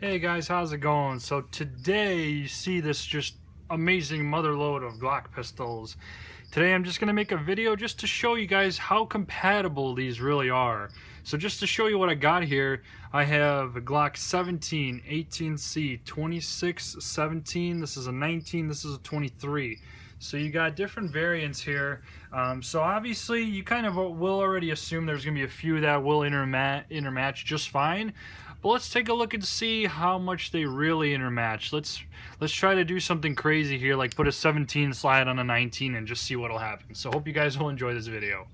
Hey guys, how's it going? So today you see this just amazing motherload of Glock pistols. Today I'm just going to make a video just to show you guys how compatible these really are. So just to show you what I got here, I have a Glock 17, 18C, 26, 17, this is a 19, this is a 23. So you got different variants here. So obviously you kind of will already assume there's going to be a few that will intermatch just fine. But let's take a look and see how much they really intermatch. Let's try to do something crazy here, like put a 17 slide on a 19 and just see what'll happen. So hope you guys will enjoy this video.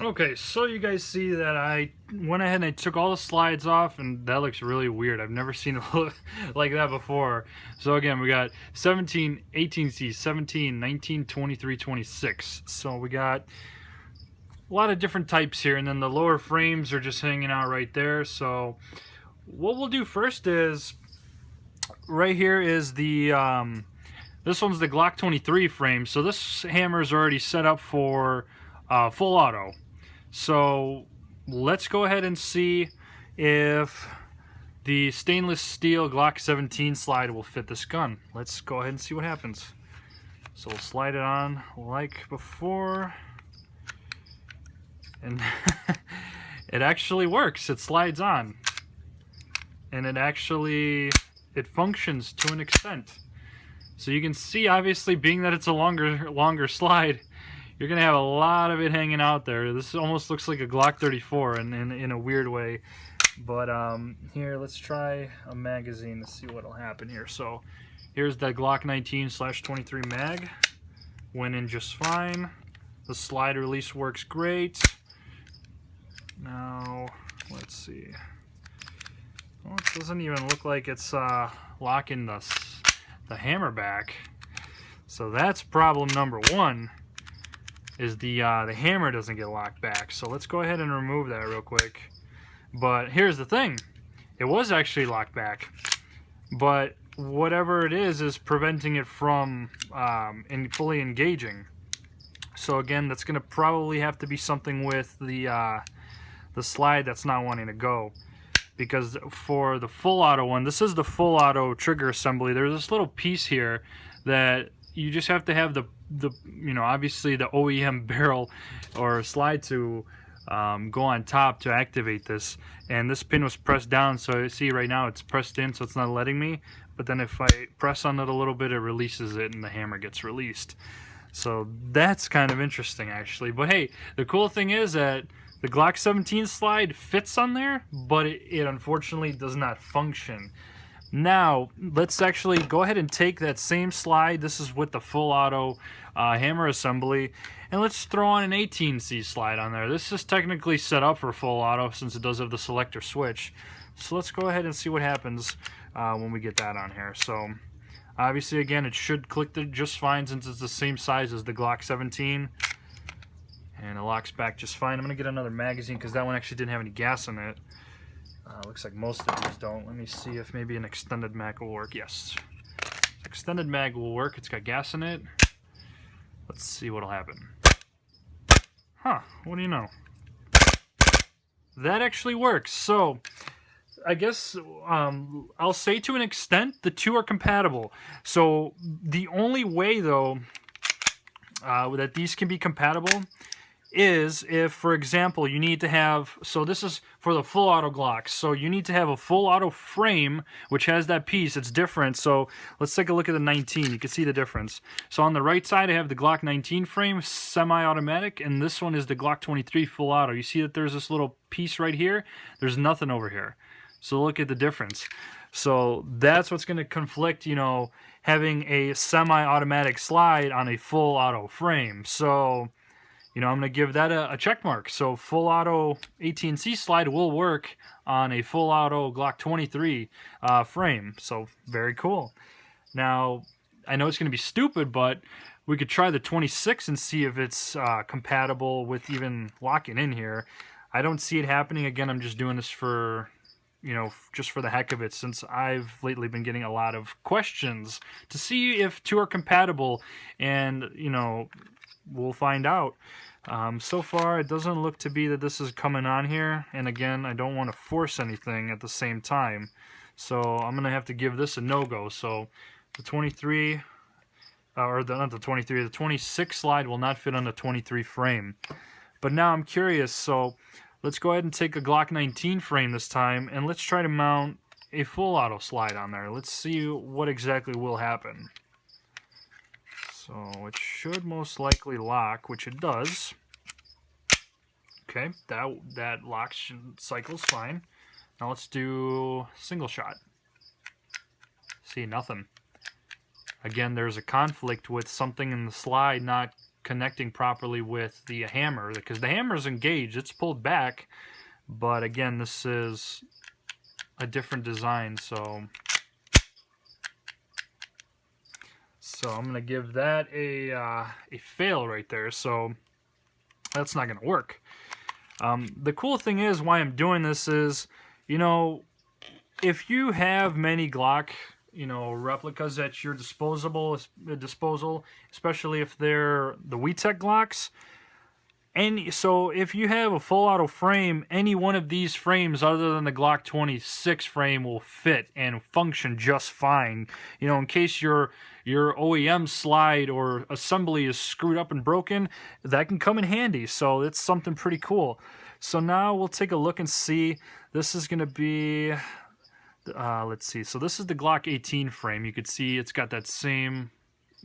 Okay, so you guys see that I went ahead and I took all the slides off, and that looks really weird. I've never seen it look like that before. So again, we got 17, 18C, 17, 19, 23, 26. So we got a lot of different types here, and then the lower frames are just hanging out right there. So what we'll do first is, right here is the this one's the Glock 23 frame. So this hammer is already set up for full auto. So let's go ahead and see if the stainless steel Glock 17 slide will fit this gun. Let's go ahead and see what happens. So we'll slide it on like before, and it actually works. It slides on, and it functions to an extent. So you can see, obviously, being that it's a longer slide, you're gonna have a lot of it hanging out there. This almost looks like a Glock 34 in a weird way. But here, let's try a magazine to see what'll happen here. So here's that Glock 19/23 mag. Went in just fine. The slide release works great. Now let's see. Well, it doesn't even look like it's locking the hammer back. So that's problem number one. Is the hammer doesn't get locked back. So let's go ahead and remove that real quick. But here's the thing, it was actually locked back, but whatever it is preventing it from fully engaging. So again, that's going to probably have to be something with the slide that's not wanting to go. Because for the full auto one, this is the full auto trigger assembly, there's this little piece here that you just have to have the obviously the OEM barrel or slide to go on top to activate this, and this pin was pressed down, so you see right now it's pressed in, so it's not letting me. But then if I press on it a little bit, it releases it and the hammer gets released. So that's kind of interesting, actually. But hey, the cool thing is that the Glock 17 slide fits on there, but it unfortunately does not function. Now, let's actually go ahead and take that same slide. This is with the full auto hammer assembly. And let's throw on an 18C slide on there. This is technically set up for full auto since it does have the selector switch. So let's go ahead and see what happens when we get that on here. So obviously, again, it should click just fine since it's the same size as the Glock 17. And it locks back just fine. I'm going to get another magazine because that one actually didn't have any gas in it. Looks like most of these don't. Let me see if maybe an extended mag will work. Yes, extended mag will work. It's got gas in it. Let's see what'll happen. Huh, what do you know? That actually works. So I guess I'll say to an extent the two are compatible. So the only way though that these can be compatible is if, for example, you need to have, so this is for the full auto Glocks, so you need to have a full auto frame which has that piece. It's different. So let's take a look at the 19. You can see the difference. So on the right side I have the Glock 19 frame, semi-automatic, and this one is the Glock 23 full auto. You see that there's this little piece right here, there's nothing over here. So look at the difference. So that's what's going to conflict, having a semi-automatic slide on a full auto frame. So I'm going to give that a check mark. So full auto 18C slide will work on a full auto Glock 23 frame. So very cool. Now, I know it's going to be stupid, but we could try the 26 and see if it's compatible with even locking in here. I don't see it happening. Again, I'm just doing this for, just for the heck of it, since I've lately been getting a lot of questions to see if two are compatible, and, we'll find out. So far, it doesn't look to be that this is coming on here. And again, I don't want to force anything at the same time. So I'm gonna have to give this a no-go. So the 23, not the 23, the 26 slide will not fit on the 23 frame. But now I'm curious, so let's go ahead and take a Glock 19 frame this time, and let's try to mount a full auto slide on there. Let's see what exactly will happen. So it should most likely lock, which it does. Okay, that locks cycles fine. Now let's do single shot. See, nothing. Again, there's a conflict with something in the slide not connecting properly with the hammer, because the hammer's engaged, it's pulled back, but again, this is a different design, so I'm gonna give that a fail right there. So that's not gonna work. The cool thing is, why I'm doing this is, you know, if you have many Glock, you know, replicas at your disposal, especially if they're the WE Glocks. And so if you have a full auto frame, any one of these frames other than the Glock 26 frame will fit and function just fine. You know, in case your OEM slide or assembly is screwed up and broken, that can come in handy. So it's something pretty cool. So now we'll take a look and see. This is going to be, let's see. So this is the Glock 18 frame. You can see it's got that same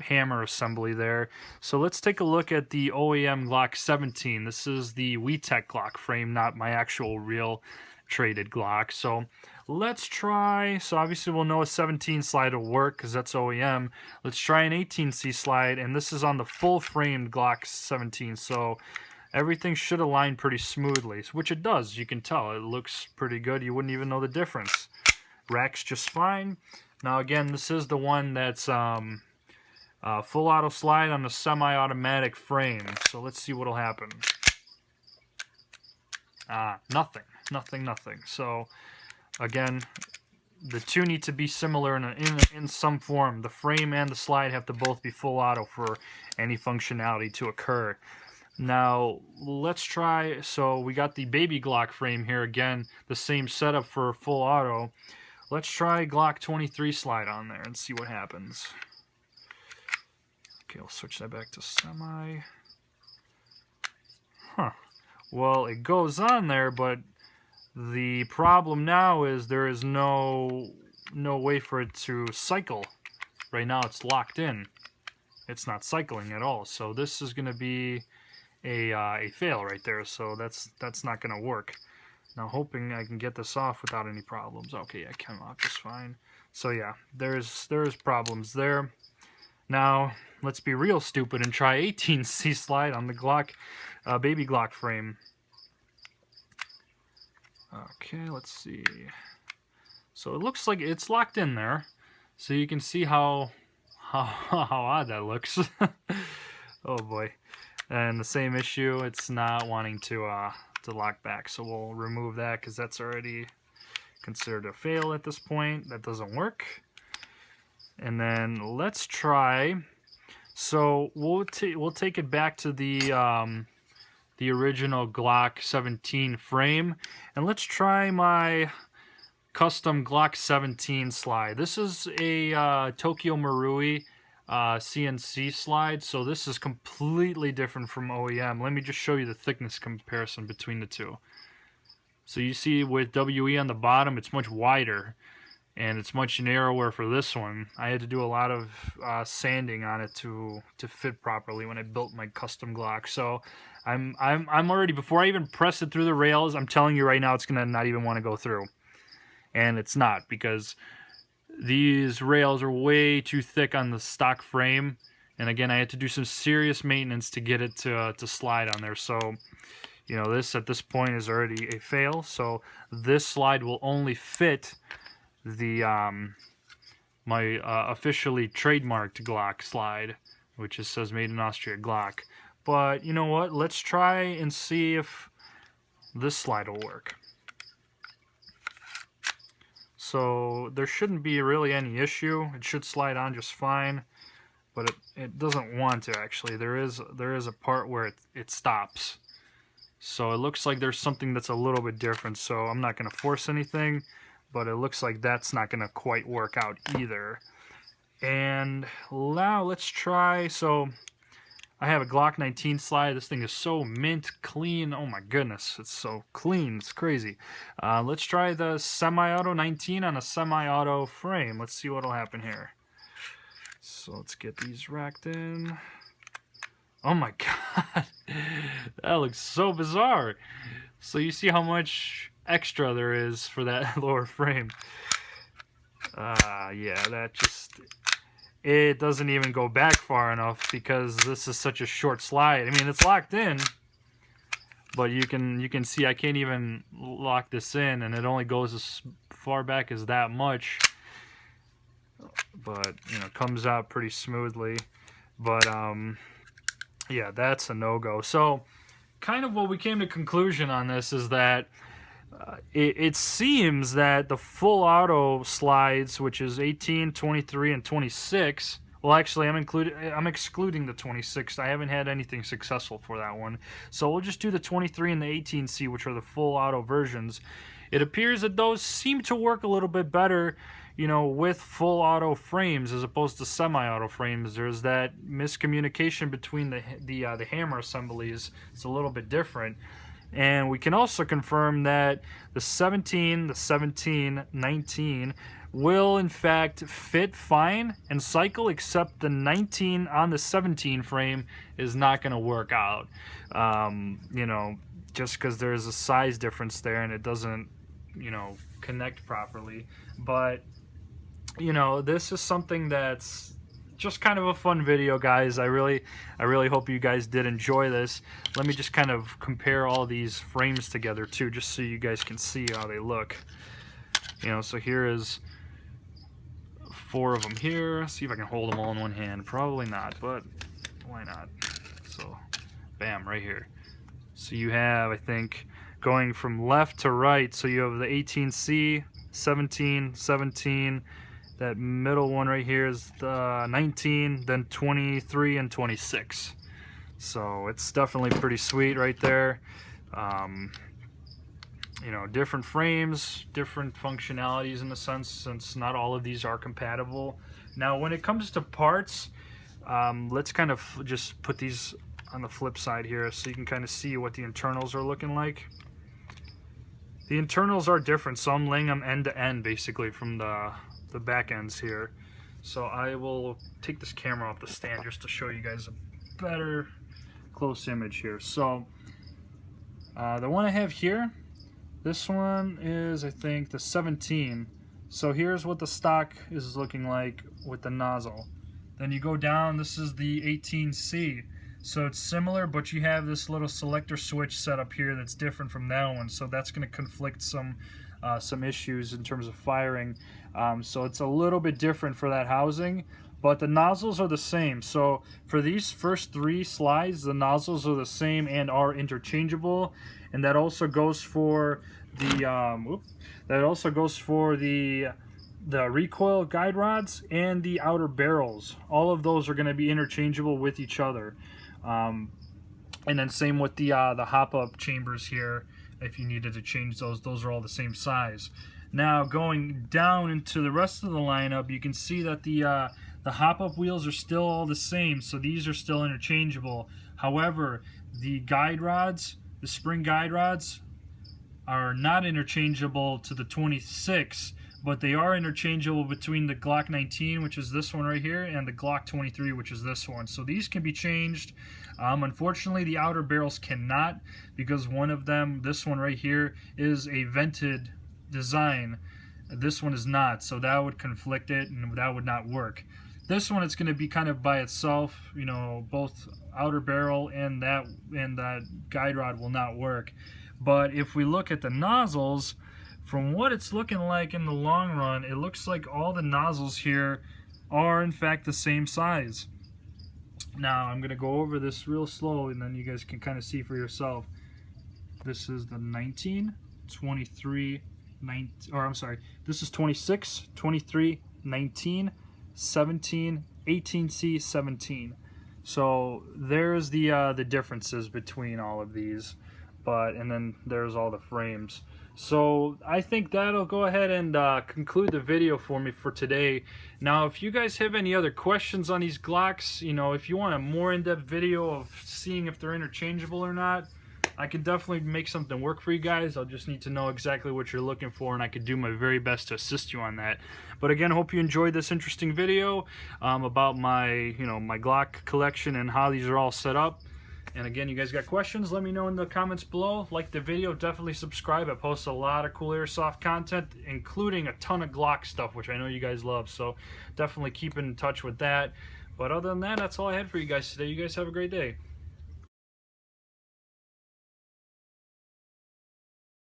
hammer assembly there. So let's take a look at the OEM Glock 17. This is the WE Glock frame, not my actual real traded Glock. So let's try, so obviously we'll know a 17 slide will work because that's OEM. Let's try an 18C slide, and this is on the full framed Glock 17. So everything should align pretty smoothly, which it does. You can tell it looks pretty good. You wouldn't even know the difference. Rack's just fine. Now again, this is the one that's full auto slide on a semi-automatic frame. So let's see what'll happen. Nothing. So again, the two need to be similar in some form. The frame and the slide have to both be full auto for any functionality to occur. Now let's try, so we got the baby Glock frame here again, the same setup for full auto. Let's try Glock 23 slide on there and see what happens. Okay, I'll switch that back to semi. Well, it goes on there, but the problem now is there is no way for it to cycle. Right now it's locked in. It's not cycling at all. So this is going to be a fail right there. So that's not going to work. Now hoping I can get this off without any problems. Okay, I came off just fine. So yeah, there's problems there. Now let's be real stupid and try 18C slide on the Glock, baby Glock frame. Okay, let's see. So it looks like it's locked in there. So you can see how odd that looks. Oh boy. And the same issue, it's not wanting to lock back. So we'll remove that because that's already considered a fail at this point. That doesn't work. And then let's try. So we'll take it back to the original Glock 17 frame, and let's try my custom Glock 17 slide. This is a Tokyo Marui CNC slide, so this is completely different from OEM. Let me just show you the thickness comparison between the two. So you see with WE on the bottom, it's much wider, and it's much narrower for this one. I had to do a lot of sanding on it to fit properly when I built my custom Glock. So I'm already, before I even press it through the rails, I'm telling you right now it's gonna not even want to go through. And it's not, because these rails are way too thick on the stock frame. And again, I had to do some serious maintenance to get it to slide on there. So, you know, this at this point is already a fail. So this slide will only fit the my officially trademarked Glock slide, which it says made in Austria Glock. But you know what, let's try and see if this slide will work. So there shouldn't be really any issue. It should slide on just fine, but it doesn't want to actually. There is a part where it stops. So it looks like there's something that's a little bit different. So I'm not going to force anything. but it looks like that's not going to quite work out either. And now let's try, so I have a Glock 19 slide. This thing is so mint clean. Oh my goodness, it's so clean. It's crazy. Let's try the semi-auto 19 on a semi-auto frame. Let's see what'll happen here. So let's get these racked in. Oh my god, that looks so bizarre. So you see how much extra there is for that lower frame. Yeah, that just, it doesn't even go back far enough because this is such a short slide. I mean, it's locked in, but you can see I can't even lock this in, and it only goes as far back as that much. But you know, it comes out pretty smoothly. But yeah, that's a no-go. So kind of what we came to conclusion on this is that it seems that the full auto slides, which is 18, 23, and 26, well, actually, I'm excluding the 26. I haven't had anything successful for that one. So we'll just do the 23 and the 18C, which are the full auto versions. It appears that those seem to work a little bit better, you know, with full auto frames as opposed to semi-auto frames. There's that miscommunication between the hammer assemblies. It's a little bit different. And we can also confirm that the 17, the 17, 19 will in fact fit fine and cycle, except the 19 on the 17 frame is not going to work out. You know, just because there's a size difference there and it doesn't, you know, connect properly. But, you know, this is something that's just kind of a fun video, guys. I really hope you guys did enjoy this. Let me just kind of compare all these frames together too, just so you guys can see how they look. You know, so here is 4 of them here. See if I can hold them all in one hand. Probably not, but why not? So, bam, right here. So you have, I think, going from left to right, so you have the 18C, 17, 17, that middle one right here is the 19, then 23 and 26. So it's definitely pretty sweet right there. You know, different frames, different functionalities in a sense, since not all of these are compatible. Now, when it comes to parts, let's kind of just put these on the flip side here so you can kind of see what the internals are looking like. The internals are different, so I'm laying them end to end basically from the back ends here. So I will take this camera off the stand just to show you guys a better close image here. So the one I have here, this one is, I think, the 17. So here's what the stock is looking like with the nozzle. Then you go down, this is the 18C. So it's similar, but you have this little selector switch set up here that's different from that one. So that's going to conflict some issues in terms of firing. So it's a little bit different for that housing, but the nozzles are the same. So for these first 3 slides, the nozzles are the same and are interchangeable, and that also goes for the recoil guide rods and the outer barrels. All of those are going to be interchangeable with each other. And then same with the hop-up chambers here. If you needed to change those are all the same size. Now going down into the rest of the lineup, you can see that the hop-up wheels are still all the same, so these are still interchangeable. However, the guide rods, the spring guide rods, are not interchangeable to the 26, but they are interchangeable between the Glock 19, which is this one right here, and the Glock 23, which is this one. So these can be changed. Unfortunately, the outer barrels cannot, because one of them, this one right here, is a vented design. This one is not, so that would conflict it, and that would not work. This one, it's going to be kind of by itself. You know, both outer barrel and that guide rod will not work. But if we look at the nozzles, from what it's looking like in the long run, it looks like all the nozzles here are in fact the same size. Now I'm going to go over this real slow, and then you guys can kind of see for yourself. This is the 19, 23, 19, or I'm sorry, this is 26, 23, 19, 17, 18C, 17. So there's the differences between all of these. and then there's all the frames. So I think that'll go ahead and conclude the video for me for today. Now, if you guys have any other questions on these Glocks, you know, if you want a more in-depth video of seeing if they're interchangeable or not, I can definitely make something work for you guys. I'll just need to know exactly what you're looking for, and I could do my very best to assist you on that. But again, hope you enjoyed this interesting video about my, my Glock collection and how these are all set up. And again, you guys got questions, let me know in the comments below. Like the video, definitely subscribe. I post a lot of cool airsoft content, including a ton of Glock stuff, which I know you guys love. So definitely keep in touch with that. But other than that, that's all I had for you guys today. You guys have a great day.